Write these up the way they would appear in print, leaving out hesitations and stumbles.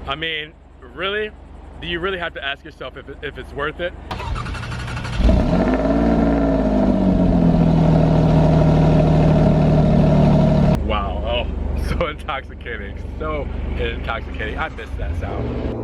I mean, really? Do you really have to ask yourself if it's worth it? Wow, oh, so intoxicating, so intoxicating. I miss that sound.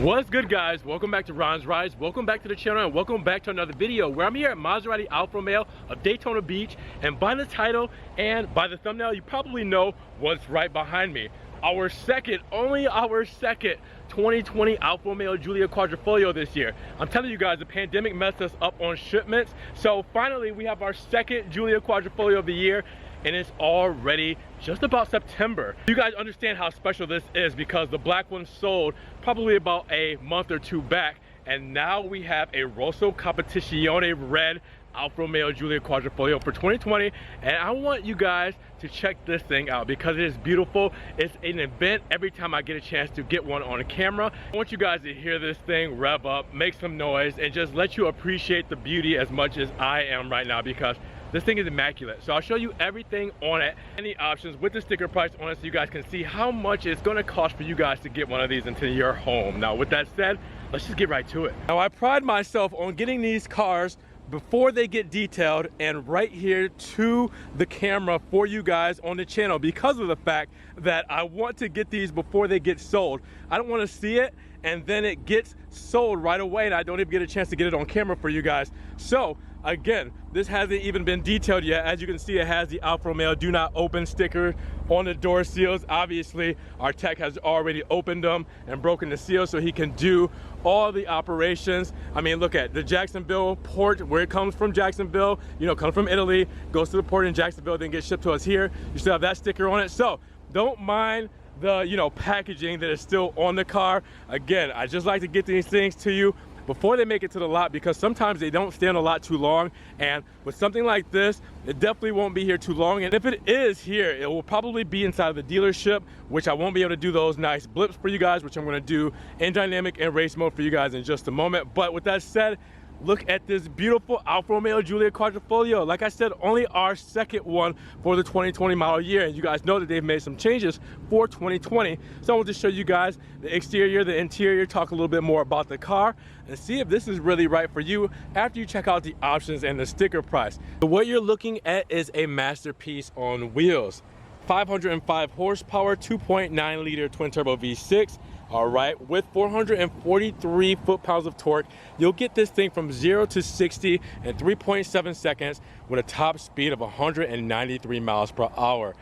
What's good, guys? Welcome back to Ron's Rides. Welcome back to the channel and welcome back to another video where I'm here at Maserati Alfa Romeo of Daytona Beach, and by the title and by the thumbnail you probably know what's right behind me. Only our second 2020 Alfa Romeo Giulia Quadrifoglio this year. I'm telling you guys, the pandemic messed us up on shipments, so finally we have our second Giulia Quadrifoglio of the year, and it's already just about September. You guys understand how special this is because the black one sold probably about a month or two back, and now we have a Rosso Competizione red Alfa Romeo Giulia Quadrifoglio for 2020, and I want you guys to check this thing out because it is beautiful. It's an event every time I get a chance to get one on camera. I want you guys to hear this thing rev up, make some noise, and just let you appreciate the beauty as much as I am right now because this thing is immaculate. So I'll show you everything on it and the options with the sticker price on it so you guys can see how much it's gonna cost for you guys to get one of these into your home. Now with that said, let's just get right to it. Now I pride myself on getting these cars before they get detailed and right here to the camera for you guys on the channel because of the fact that I want to get these before they get sold. I don't want to see it and then it gets sold right away and I don't even get a chance to get it on camera for you guys. So again, this hasn't even been detailed yet. As you can see, it has the Alfa Romeo do not open sticker on the door seals. Obviously, our tech has already opened them and broken the seal so he can do all the operations. I mean, look at the Jacksonville port, where it comes from Jacksonville, you know, comes from Italy, goes to the port in Jacksonville, then gets shipped to us here. You still have that sticker on it. So don't mind the, you know, packaging that is still on the car. Again, I just like to get these things to you before they make it to the lot because sometimes they don't stay on a lot too long, and with something like this it definitely won't be here too long, and if it is here it will probably be inside of the dealership, which I won't be able to do those nice blips for you guys, which I'm going to do in dynamic and race mode for you guys in just a moment. But with that said, look at this beautiful Alfa Romeo Giulia Quadrifoglio. Like I said, only our second one for the 2020 model year, and you guys know that they've made some changes for 2020. So I want to show you guys the exterior, the interior, talk a little bit more about the car, and see if this is really right for you after you check out the options and the sticker price. So what you're looking at is a masterpiece on wheels. 505 horsepower, 2.9 liter twin turbo V6. All right, with 443 foot-pounds of torque, you'll get this thing from 0 to 60 in 3.7 seconds with a top speed of 193 miles per hour.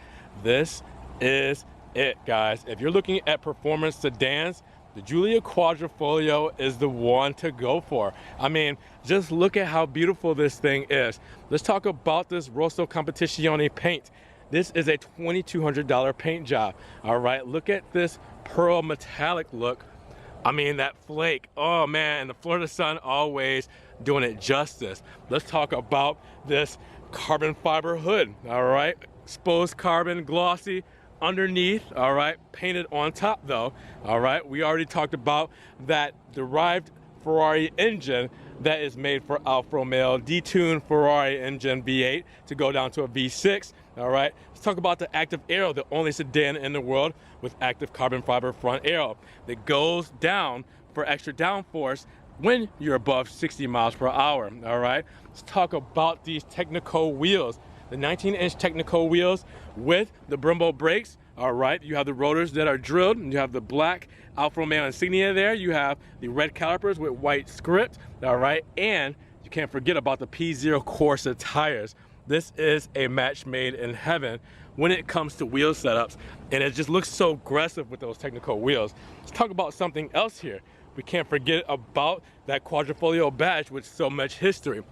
This is it, guys. If you're looking at performance sedans, the Giulia Quadrifoglio is the one to go for. I mean, just look at how beautiful this thing is. Let's talk about this Rosso Competizione paint. This is a $2,200 paint job. All right, look at this pearl metallic look. I mean, that flake, oh man, the Florida sun always doing it justice. Let's talk about this carbon fiber hood. All right, exposed carbon, glossy underneath. All right, painted on top though. All right, we already talked about that derived Ferrari engine that is made for Alfa Romeo, detuned Ferrari engine V8 to go down to a V6. All right, let's talk about the active aero, the only sedan in the world with active carbon fiber front aero that goes down for extra downforce when you're above 60 miles per hour. All right, let's talk about these Technico wheels, the 19-inch Technico wheels with the Brembo brakes. All right, you have the rotors that are drilled, and you have the black Alfa Romeo insignia there. You have the red calipers with white script. All right, and you can't forget about the P0 Corsa tires. This is a match made in heaven when it comes to wheel setups, and it just looks so aggressive with those Technico wheels. Let's talk about something else here. We can't forget about that Quadrifoglio badge with so much history.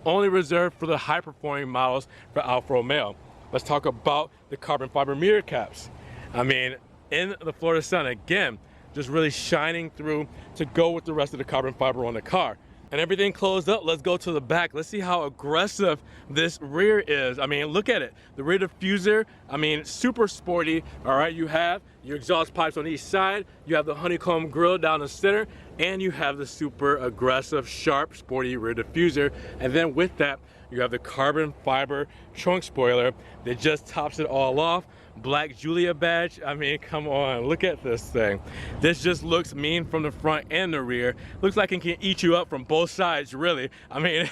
Only reserved for the high-performing models for Alfa Romeo. Let's talk about the carbon fiber mirror caps. I mean, in the Florida sun, again, just really shining through to go with the rest of the carbon fiber on the car. And everything closed up, let's go to the back. Let's see how aggressive this rear is. I mean, look at it. The rear diffuser, I mean, super sporty. All right, you have your exhaust pipes on each side. You have the honeycomb grille down the center, and you have the super aggressive, sharp, sporty rear diffuser. And then with that, you have the carbon fiber trunk spoiler that just tops it all off. Black Giulia badge. I mean, come on, look at this thing. This just looks mean from the front and the rear. Looks like it can eat you up from both sides, really. I mean,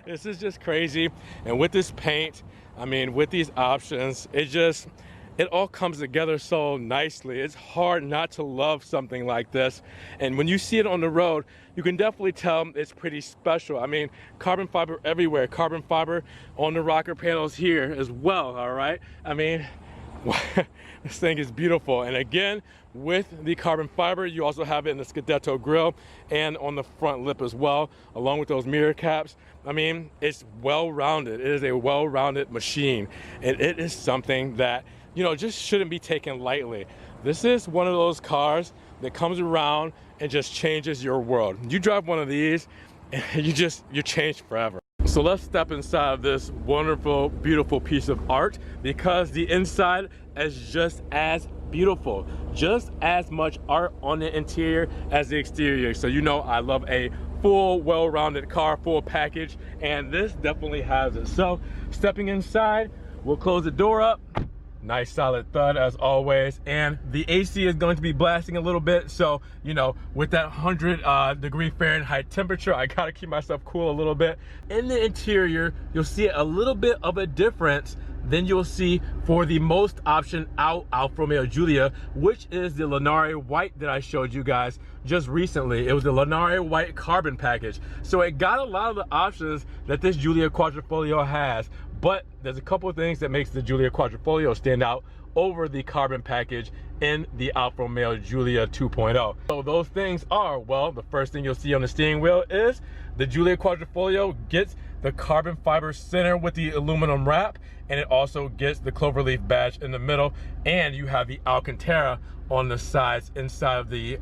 this is just crazy. And with this paint, I mean, with these options, it all comes together so nicely. It's hard not to love something like this. And when you see it on the road, you can definitely tell it's pretty special. I mean, carbon fiber everywhere. Carbon fiber on the rocker panels here as well, all right? I mean, this thing is beautiful. And again, with the carbon fiber, you also have it in the Scudetto grille and on the front lip as well, along with those mirror caps. I mean, it's well-rounded. It is a well-rounded machine. And it is something that, you know, just shouldn't be taken lightly. This is one of those cars that comes around and just changes your world. You drive one of these and you're changed forever. So let's step inside of this wonderful, beautiful piece of art, because the inside is just as beautiful. Just as much art on the interior as the exterior. So you know I love a full, well-rounded car, full package, and this definitely has it. So stepping inside, we'll close the door up. Nice solid thud as always, and the AC is going to be blasting a little bit, so you know, with that 100 Fahrenheit temperature, I gotta keep myself cool a little bit. In the interior, you'll see a little bit of a difference than you'll see for the most option out Alfa Romeo Giulia, which is the Lanare White that I showed you guys just recently. It was the Lanare White carbon package. So it got a lot of the options that this Giulia Quadrifoglio has, but there's a couple of things that makes the Giulia Quadrifoglio stand out over the carbon package in the Alfa Romeo Giulia 2.0. So those things are, well, the first thing you'll see on the steering wheel is the Giulia Quadrifoglio gets the carbon fiber center with the aluminum wrap, and it also gets the cloverleaf badge in the middle, and you have the Alcantara on the sides inside of the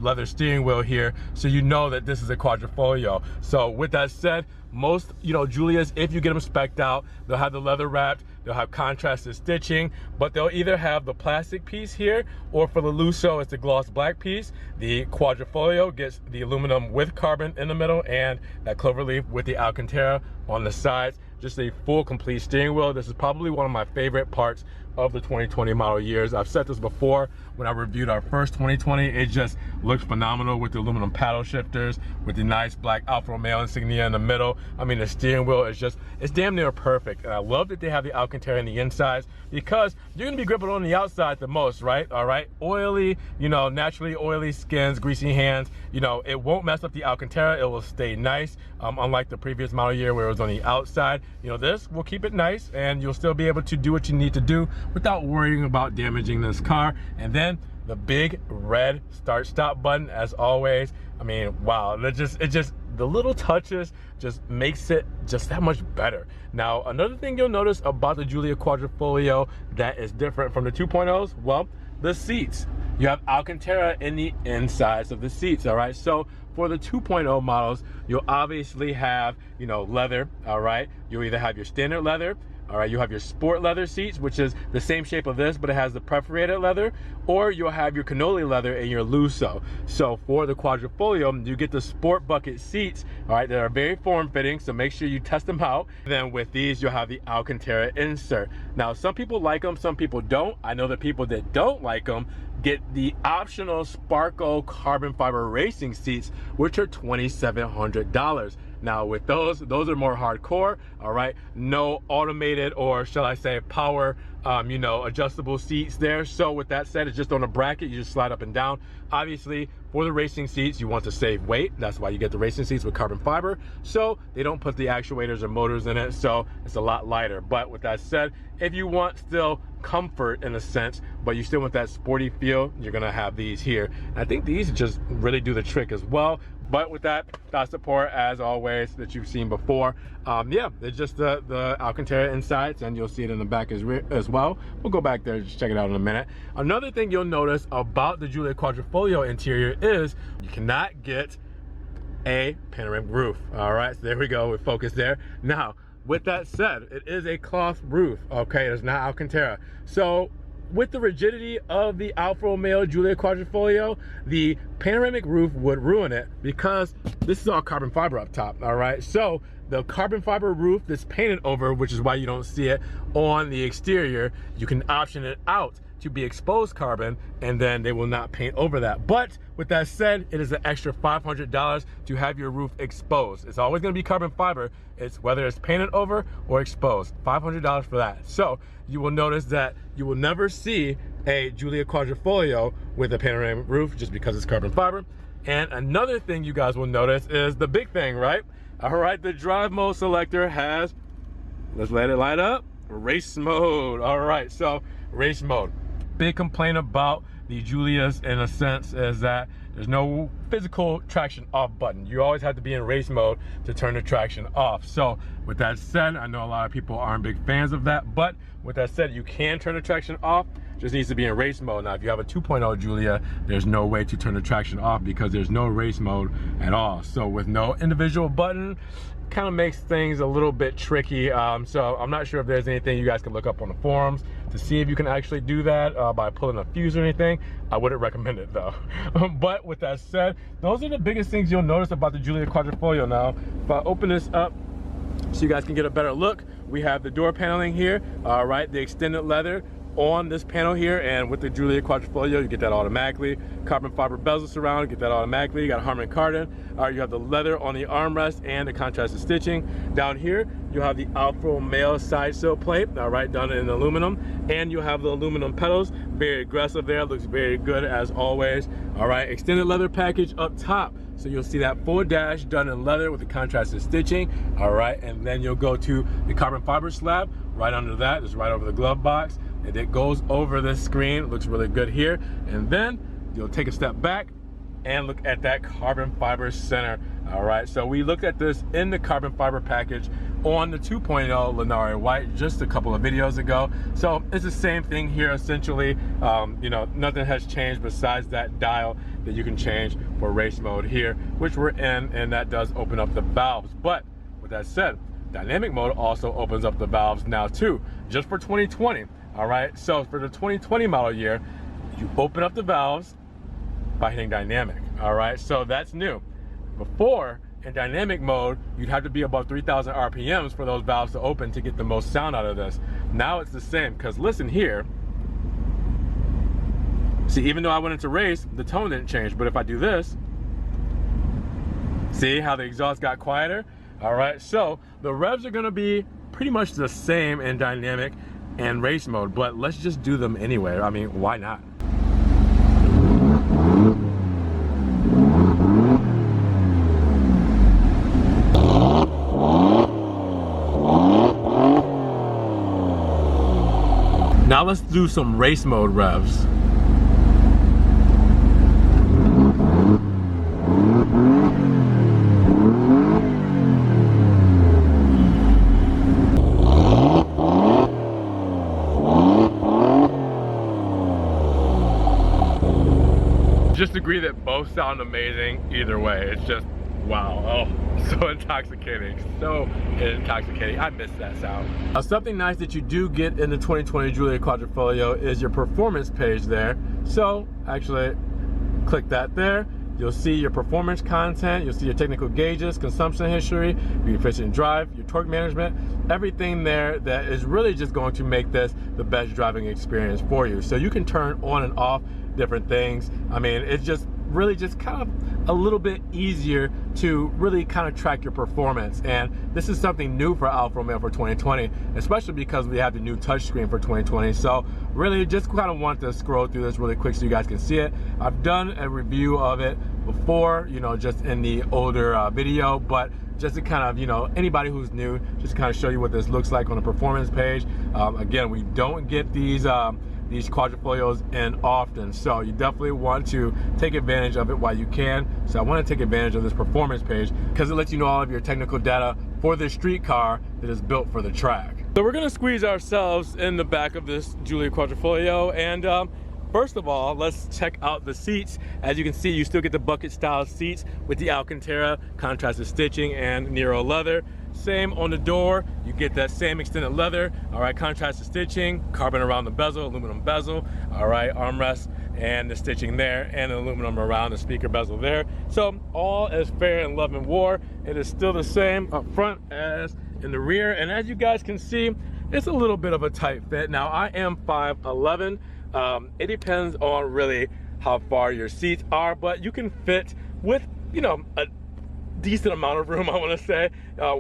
leather steering wheel here, so you know that this is a Quadrifoglio. So with that said, most, you know, Giulias, if you get them spec'd out, they'll have the leather wrapped, they'll have contrasted stitching, but they'll either have the plastic piece here, or for the Lusso, it's the gloss black piece. The Quadrifoglio gets the aluminum with carbon in the middle, and that cloverleaf with the Alcantara on the sides. Just a full, complete steering wheel. This is probably one of my favorite parts of the 2020 model years. I've said this before when I reviewed our first 2020. It just looks phenomenal with the aluminum paddle shifters, with the nice black Alfa Romeo insignia in the middle. I mean, the steering wheel is just, it's damn near perfect. And I love that they have the Alcantara in the insides, because you're gonna be gripping on the outside the most, right? All right, oily, you know, naturally oily skins, greasy hands, you know, it won't mess up the Alcantara. It will stay nice, unlike the previous model year where it was on the outside. You know, this will keep it nice, and you'll still be able to do what you need to do without worrying about damaging this car. And then the big red start stop button, as always. I mean, wow, it just the little touches just makes it just that much better. Now, another thing you'll notice about the Giulia Quadrifoglio that is different from the 2.0s, well, the seats. You have Alcantara in the insides of the seats, all right? So for the 2.0 models, you'll obviously have, you know, leather, all right? You'll either have your standard leather, all right, you have your sport leather seats, which is the same shape of this, but it has the perforated leather, or you'll have your cannoli leather and your Lusso. So for the Quadrifoglio, you get the sport bucket seats, all right, that are very form-fitting, so make sure you test them out. Then with these, you'll have the Alcantara insert. Now, some people like them, some people don't. I know that people that don't like them get the optional Sparco carbon fiber racing seats, which are $2,700. Now with those are more hardcore, all right? No automated, or shall I say power, you know, adjustable seats there. So with that said, it's just on a bracket, you just slide up and down. Obviously, for the racing seats, you want to save weight. That's why you get the racing seats with carbon fiber. So they don't put the actuators or motors in it, so it's a lot lighter. But with that said, if you want still comfort in a sense, but you still want that sporty feel, you're gonna have these here. And I think these just really do the trick as well. But with that thought support, as always, that you've seen before, yeah, it's just the Alcantara insides, and you'll see it in the back as well. We'll go back there and just check it out in a minute. Another thing you'll notice about the Giulia Quadrifoglio interior is you cannot get a panoramic roof. All right, so there we go, we focus there. Now, with that said, it is a cloth roof, okay? It's not Alcantara. So with the rigidity of the Alfa Romeo Giulia Quadrifoglio, the panoramic roof would ruin it, because this is all carbon fiber up top, all right? So the carbon fiber roof that's painted over, which is why you don't see it on the exterior, you can option it out to be exposed carbon, and then they will not paint over that. But with that said, it is an extra $500 to have your roof exposed. It's always gonna be carbon fiber. It's whether it's painted over or exposed, $500 for that. So you will notice that you will never see a Giulia Quadrifoglio with a panoramic roof just because it's carbon fiber. And another thing you guys will notice is the big thing, right? All right, the drive mode selector has, let's let it light up, race mode. All right, so race mode. Big complaint about the Giulias in a sense is that there's no physical traction off button. You always have to be in race mode to turn the traction off. So with that said, I know a lot of people aren't big fans of that, but with that said, you can turn the traction off, just needs to be in race mode. Now, if you have a 2.0 Giulia, there's no way to turn the traction off because there's no race mode at all. So with no individual button, kind of makes things a little bit tricky. So I'm not sure if there's anything you guys can look up on the forums to see if you can actually do that by pulling a fuse or anything. I wouldn't recommend it though. But with that said, those are the biggest things you'll notice about the Giulia Quadrifoglio. Now, if I open this up so you guys can get a better look, we have the door paneling here, all right, the extended leather on this panel here, and with the Giulia Quadrifoglio, you get that automatically. Carbon fiber bezel surround, you get that automatically. You got Harman Kardon. You have the leather on the armrest and the contrasted stitching. Down here, you have the Alfa Romeo side sill plate, all right, done in aluminum, and you have the aluminum pedals. Very aggressive there, looks very good as always. All right, extended leather package up top. So you'll see that full dash done in leather with the contrasted stitching, all right, and then you'll go to the carbon fiber slab right under that, just right over the glove box, and it goes over this screen. It looks really good here, and then you'll take a step back and look at that carbon fiber center. All right, so we looked at this in the carbon fiber package on the 2.0 Linare White just a couple of videos ago. So it's the same thing here essentially. You know, nothing has changed besides that dial that you can change for race mode here, which we're in, and that does open up the valves. But with that said, dynamic mode also opens up the valves now too, just for 2020. All right, so for the 2020 model year, you open up the valves by hitting dynamic. All right, so that's new. Before, in dynamic mode, you'd have to be above 3,000 RPMs for those valves to open to get the most sound out of this. Now it's the same, because listen here. See, even though I went into race, the tone didn't change, but if I do this, see how the exhaust got quieter? All right, so the revs are gonna be pretty much the same in dynamic and race mode, but let's just do them anyway. I mean, why not? Now let's do some race mode revs. Just agree that both sound amazing either way. It's just, wow, oh, so intoxicating, so intoxicating. I miss that sound. Now, something nice that you do get in the 2020 Giulia Quadrifoglio is your performance page there. So actually click that there. You'll see your performance content, you'll see your technical gauges, consumption history, your efficient drive, your torque management, everything there that is really just going to make this the best driving experience for you. So you can turn on and off different things. I mean, it's just really just kind of a little bit easier to really kind of track your performance. And this is something new for Alfa Romeo for 2020, especially because we have the new touchscreen for 2020. So really just kind of want to scroll through this really quick so you guys can see it. I've done a review of it before, you know, just in the older video, but just to kind of, you know, anybody who's new, just to kind of show you what this looks like on the performance page. Again, we don't get these Quadrifoglios in often, so you definitely want to take advantage of it while you can. So I want to take advantage of this performance page because it lets you know all of your technical data for this street car that is built for the track. So we're gonna squeeze ourselves in the back of this Giulia Quadrifoglio, and first of all, let's check out the seats. As you can see, you still get the bucket style seats with the Alcantara contrasted stitching and Nero leather. same on the door. You get that same extended leather, all right, contrasted stitching, carbon around the bezel, aluminum bezel, all right, armrest, and the stitching there, and aluminum around the speaker bezel there. So all is fair in love and war. It is still the same up front as in the rear, and as you guys can see, it's a little bit of a tight fit. Now I am 5'11". It depends on really how far your seats are, but you can fit with, you know, a decent amount of room, I want to say,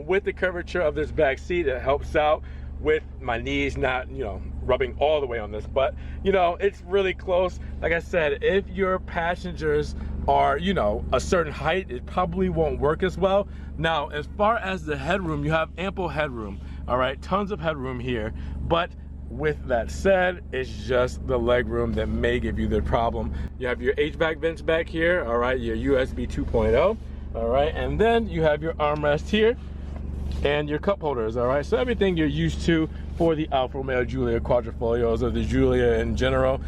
with the curvature of this back seat. It helps out with my knees not, you know, rubbing all the way on this, but you know, it's really close. Like I said, if your passengers are, you know, a certain height, it probably won't work as well. Now, as far as the headroom, you have ample headroom, all right, tons of headroom here, but with that said, it's just the leg room that may give you the problem. You have your HVAC vents back here, all right, your USB 2.0, all right, and then you have your armrest here and your cup holders, all right, so everything you're used to for the Alfa Romeo Giulia Quadrifoglios or the Giulia in general.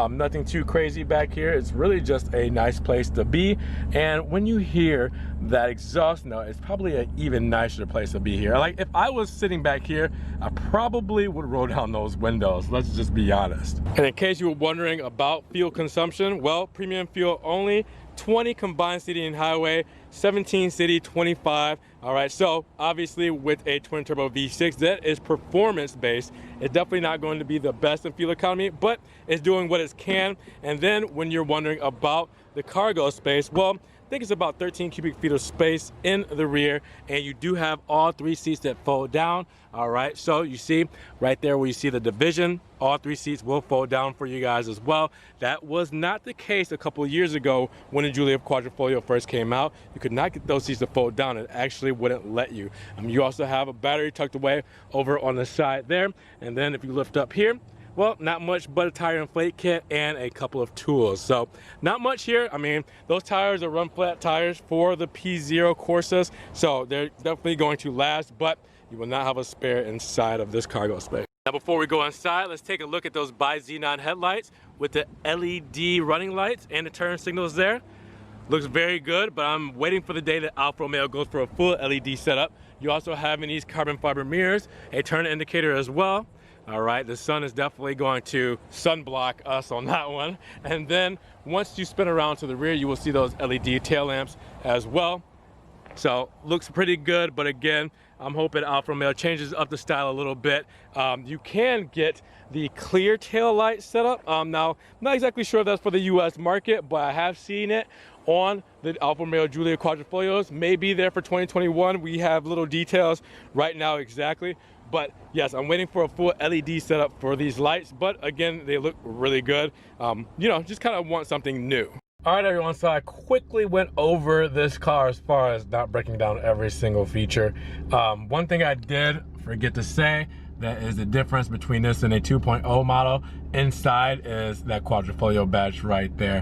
Nothing too crazy back here. It's really just a nice place to be, and when you hear that exhaust note, it's probably an even nicer place to be here. Like, if I was sitting back here, I probably would roll down those windows, let's just be honest. And in case you were wondering about fuel consumption, well, premium fuel only, 20 combined city and highway, 17 city, 25. All right, so obviously with a twin turbo V6 that is performance based, it's definitely not going to be the best in fuel economy, but it's doing what it can. And then when you're wondering about the cargo space, well, I think it's about 13 cubic feet of space in the rear, and you do have all 3 seats that fold down. All right, so you see right there where you see the division, all 3 seats will fold down for you guys as well. That was not the case a couple of years ago when the Giulia Quadrifoglio first came out. You could not get those seats to fold down. It actually wouldn't let you. You also have a battery tucked away over on the side there, and then if you lift up here, well, not much but a tire inflate kit and a couple of tools. So not much here. I mean, those tires are run flat tires for the P0 Corsas, so they're definitely going to last, but you will not have a spare inside of this cargo space. Now before we go inside, let's take a look at those bi-xenon headlights with the LED running lights and the turn signals there. Looks very good, but I'm waiting for the day that Alfa Romeo goes for a full LED setup. You also have in these carbon fiber mirrors, a turn indicator as well. All right, the sun is definitely going to sunblock us on that one. And then once you spin around to the rear, you will see those LED tail lamps as well. So looks pretty good, but again, I'm hoping Alfa Romeo changes up the style a little bit. You can get the clear tail light setup. Now, not exactly sure if that's for the US market, but I have seen it on the Alfa Romeo Giulia Quadrifoglios. May be there for 2021. We have little details right now exactly. But yes, I'm waiting for a full LED setup for these lights. But again, they look really good. You know, just kind of want something new. All right, everyone, so I quickly went over this car as far as not breaking down every single feature. One thing I did forget to say, that is the difference between this and a 2.0 model. Inside is that Quadrifoglio badge right there,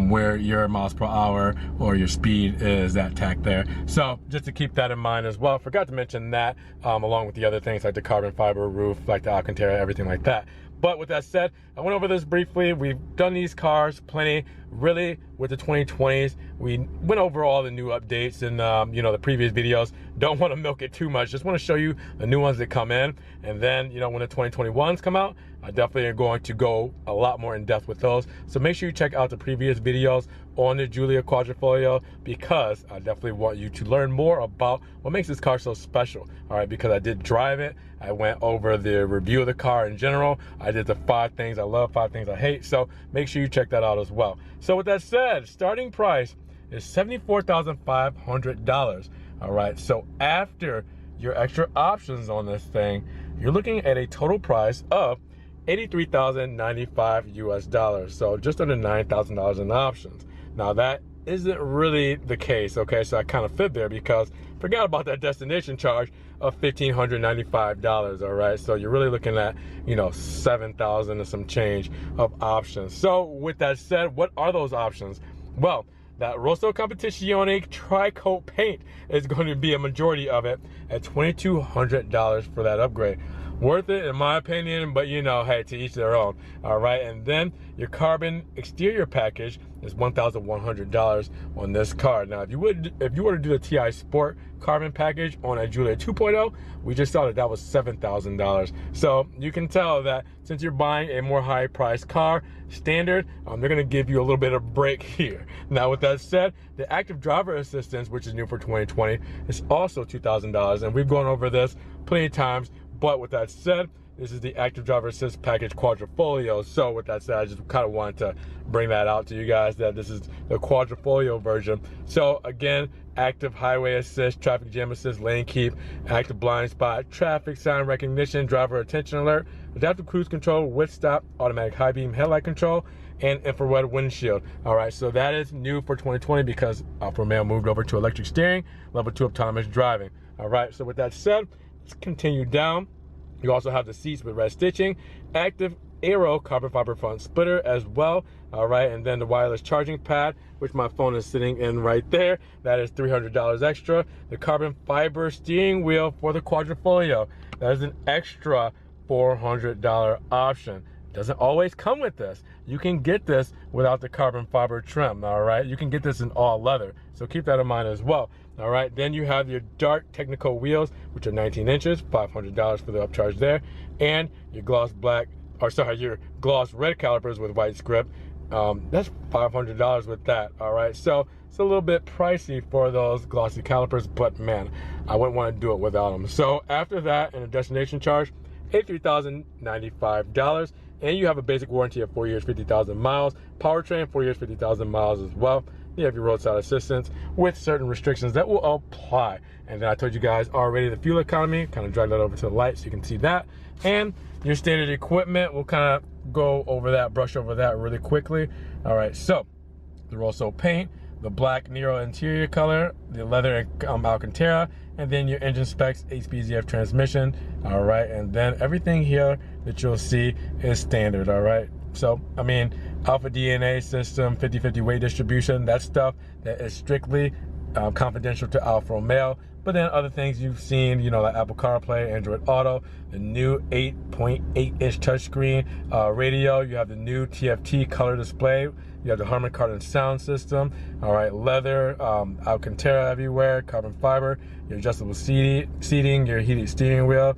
where your miles per hour or your speed is that tack there. So just to keep that in mind as well. Forgot to mention that, along with the other things like the carbon fiber roof, like the Alcantara, everything like that. But with that said, I went over this briefly. We've done these cars plenty, really, with the 2020s. We went over all the new updates in you know, the previous videos. Don't want to milk it too much. Just want to show you the new ones that come in. And then, you know, when the 2021s come out, I definitely am going to go a lot more in depth with those. So make sure you check out the previous videos on the Giulia Quadrifoglio, because I definitely want you to learn more about what makes this car so special. All right, because I did drive it. I went over the review of the car in general. I did the 5 things I love, 5 things I hate. So make sure you check that out as well. So with that said, starting price is $74,500. All right, so after your extra options on this thing, you're looking at a total price of $83,095 US. So just under $9,000 in options. Now that isn't really the case, okay? So I kind of fib there because forgot about that destination charge of $1,595, all right? So you're really looking at, you know, $7,000 and some change of options. So with that said, what are those options? Well, that Rosso Competizione Tri-Coat paint is going to be a majority of it at $2,200 for that upgrade. worth it in my opinion, but you know, hey, to each their own. All right, and then your carbon exterior package is $1,100 on this car. Now, if you were to do the TI Sport carbon package on a Giulia 2.0, we just saw that was $7,000. So you can tell that since you're buying a more high-priced car, standard, they're gonna give you a little bit of break here. Now, with that said, the active driver assistance, which is new for 2020, is also $2,000, and we've gone over this plenty of times. But with that said, this is the active driver assist package Quadrifoglio. So with that said, I just kind of wanted to bring that out to you guys, that this is the Quadrifoglio version. So again, active highway assist, traffic jam assist, lane keep, active blind spot, traffic sign recognition, driver attention alert, adaptive cruise control with stop, automatic high beam headlight control, and infrared windshield. All right, so that is new for 2020 because Alfa Romeo moved over to electric steering, level 2 autonomous driving. All right, so with that said, let's continue down. You also have the seats with red stitching, active aero carbon fiber front splitter as well. All right, and then the wireless charging pad, which my phone is sitting in right there. That is $300 extra. The carbon fiber steering wheel for the Quadrifoglio, that is an extra $400 option. Doesn't always come with this. You can get this without the carbon fiber trim. All right, you can get this in all leather, so keep that in mind as well. All right, then you have your dark technical wheels, which are 19 inches, $500 for the upcharge there, and your gloss black, or sorry, your gloss red calipers with white script. That's $500 with that. All right, so it's a little bit pricey for those glossy calipers, but man, I wouldn't want to do it without them. So after that, and a destination charge, $83,095, and you have a basic warranty of 4 years, 50,000 miles, powertrain 4 years, 50,000 miles as well. You have your roadside assistance with certain restrictions that will apply. And then I told you guys already the fuel economy, kind of drag that over to the light so you can see that. And your standard equipment, we'll kind of go over that, brush over that really quickly. All right, so the Rosso paint, the black Nero interior color, the leather Alcantara, and then your engine specs, 8-speed ZF transmission. All right, and then everything here that you'll see is standard. All right, so I mean, Alpha DNA system, 50/50 weight distribution, that stuff that is strictly confidential to Alfa Romeo. But then other things you've seen, you know, like Apple CarPlay, Android Auto, the new 8.8-inch touchscreen radio. You have the new TFT color display. You have the Harman Kardon sound system. All right, leather, Alcantara everywhere, carbon fiber, your adjustable seating, your heated steering wheel,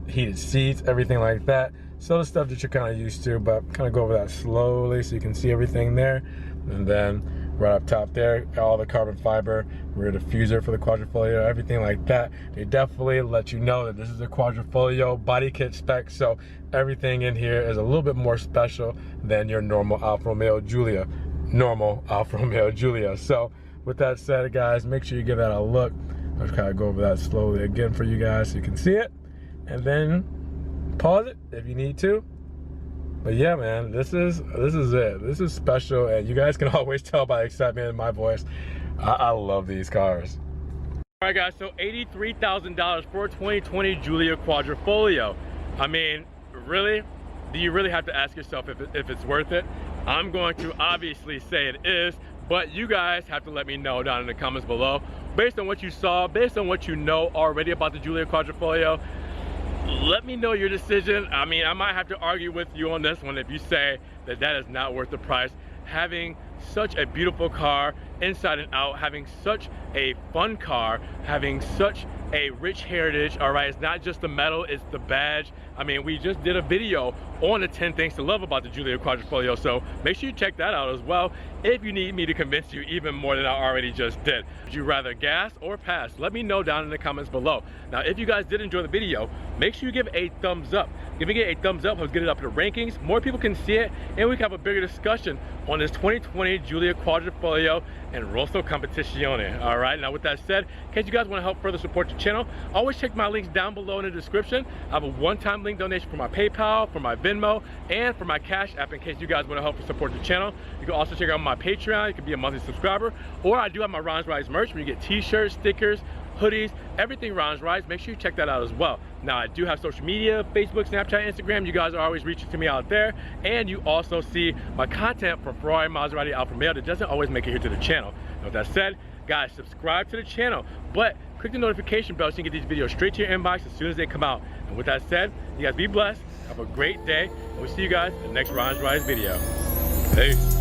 heated seats, everything like that. So the stuff that you're kind of used to, but kind of go over that slowly so you can see everything there. And then right up top there, all the carbon fiber, rear diffuser for the Quadrifoglio, everything like that. They definitely let you know that this is a Quadrifoglio body kit spec, so everything in here is a little bit more special than your normal Alfa Romeo Giulia. So with that said, guys, make sure you give that a look. I'll just kind of go over that slowly again for you guys so you can see it. And then pause it if you need to. But yeah, man, this is it. This is special, and you guys can always tell by the excitement in my voice. I love these cars. All right, guys, so $83,000 for a 2020 Giulia Quadrifoglio. I mean, really? Do you really have to ask yourself if it's worth it? I'm going to obviously say it is, but you guys have to let me know down in the comments below, based on what you saw, based on what you know already about the Giulia Quadrifoglio. Let me know your decision. I mean, I might have to argue with you on this one if you say that that is not worth the price. Having such a beautiful car inside and out, having such a fun car, having such a rich heritage. All right, it's not just the metal, it's the badge. I mean, we just did a video on the 10 things to love about the Giulia Quadrifoglio, so make sure you check that out as well if you need me to convince you even more than I already just did. Would you rather gas or pass? Let me know down in the comments below. Now, if you guys did enjoy the video, make sure you give a thumbs up. Giving it a thumbs up helps get it up in the rankings, more people can see it, and we can have a bigger discussion on this 2020 Giulia Quadrifoglio and Rosso Competizione. All right, now with that said, in case you guys want to help further support the channel, always check my links down below in the description. I have a one-time link donation for my PayPal, for my Venmo, and for my Cash App in case you guys want to help support the channel. You can also check out my Patreon. You can be a monthly subscriber, or I do have my Ron's Rides merch where you get t-shirts, stickers, hoodies, everything Ron's Rides. Make sure you check that out as well. Now, I do have social media, Facebook, Snapchat, Instagram. You guys are always reaching to me out there, and you also see my content from Ferrari, Maserati, Alfa Romeo that doesn't always make it here to the channel. Now, with that said, guys, subscribe to the channel, but click the notification bell so you can get these videos straight to your inbox as soon as they come out. And with that said, you guys be blessed, have a great day, and we'll see you guys in the next Ron's Rise video. Peace.